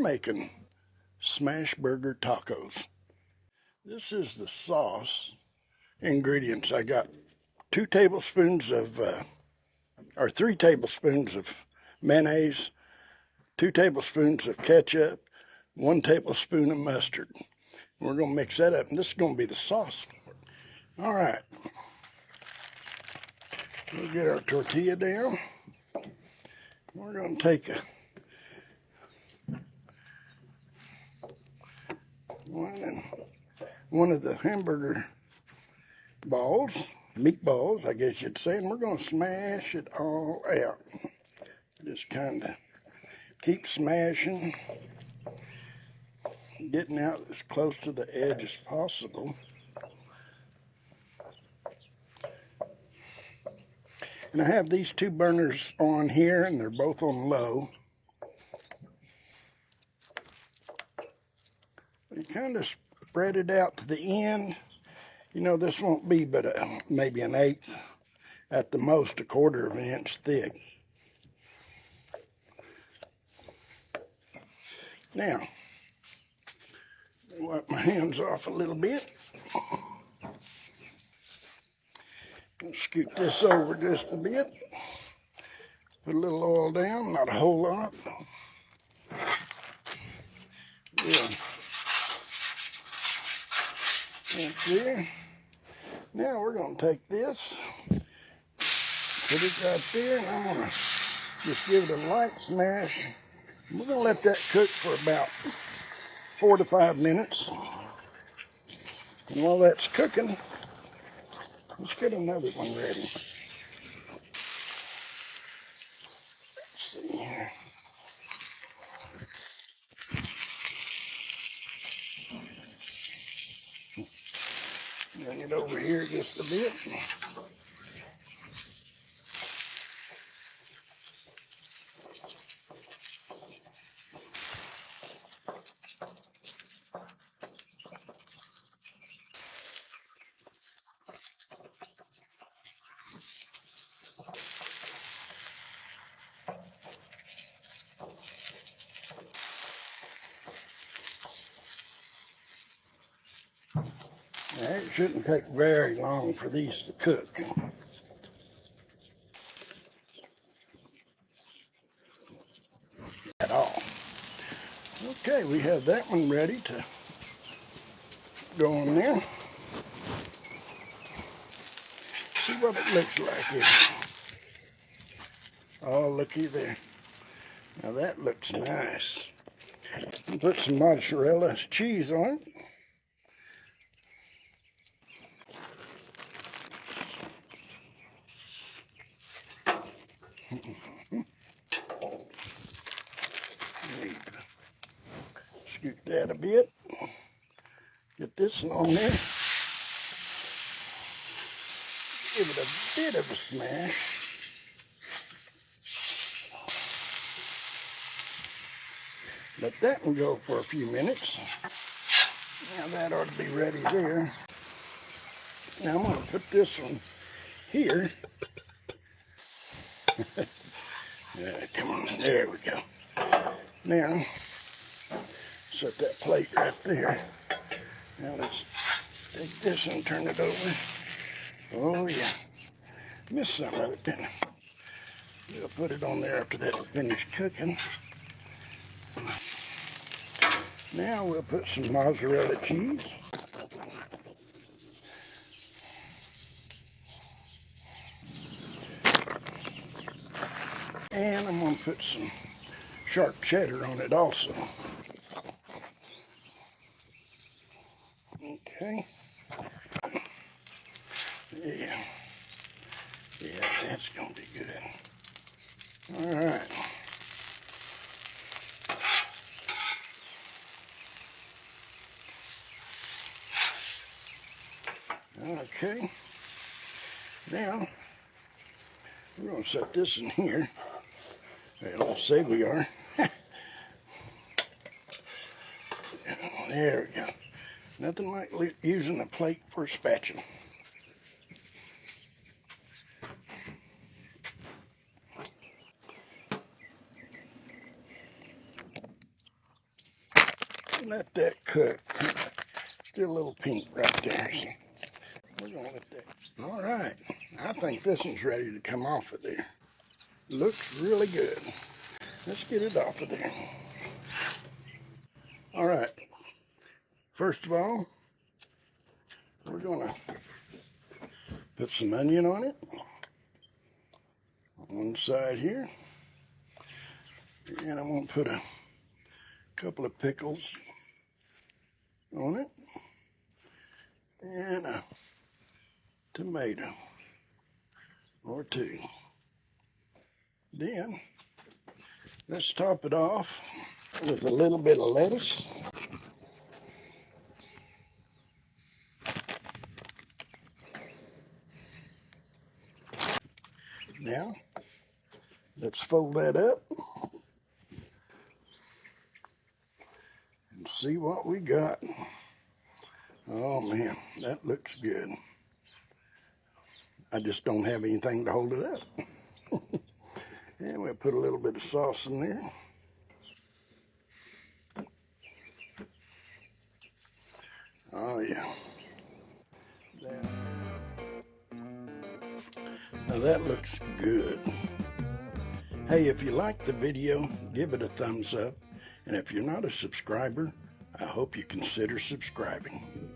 making smash burger tacos. This is the sauce ingredients. I got 3 tablespoons of mayonnaise, 2 tablespoons of ketchup, 1 tablespoon of mustard. We're going to mix that up, and this is going to be the sauce. All right. We'll get our tortilla down. We're going to take one of the hamburger balls, meatballs, I guess you'd say, and we're going to smash it all out. Just kind of keep smashing, getting out as close to the edge as possible. And I have these 2 burners on here, and they're both on low. You kind of spread it out to the end. You know, this won't be but maybe an 1/8, at the most 1/4 of an inch thick. Now, wipe my hands off a little bit. Scoot this over just a bit. Put a little oil down, not a whole lot. Yeah. That's there. Now we're going to take this, put it right there, and I'm going to just give it a light smash. We're going to let that cook for about 4 to 5 minutes. And while that's cooking, let's get another one ready. Let's see here. Bring it over here just a bit. Now, it shouldn't take very long for these to cook. At all. Okay, we have that one ready to go on there. See what it looks like here. Oh, looky there. Now that looks nice. Put some mozzarella cheese on it. Scoot that a bit. Get this one on there. Give it a bit of a smash. Let that one go for a few minutes. Now that ought to be ready there. Now I'm going to put this one here. Come on, there we go. Now, set that plate right there. Now let's take this and turn it over. Oh yeah, missed some of it, didn't I? We'll put it on there after that's finished cooking. Now we'll put some mozzarella cheese. And I'm going to put some sharp cheddar on it also. Okay. Yeah, that's going to be good. All right. Okay. Now, we're going to set this in here. Well, let's say we are. There we go. Nothing like using a plate for a spatula. let that cook. Still a little pink right there. So we're gonna let that. All right, I think this one's ready to come off of there. Looks really good. Let's get it off of there. All right, first of all, we're gonna put some onion on it. On one side here. And I'm gonna put a couple of pickles on it. And a tomato or two. Then let's top it off with a little bit of lettuce. Now let's fold that up and see what we got. Oh man, that looks good. I just don't have anything to hold it up. And we'll put a little bit of sauce in there. Oh yeah. Now that looks good. Hey, if you liked the video, give it a thumbs up. And if you're not a subscriber, I hope you consider subscribing.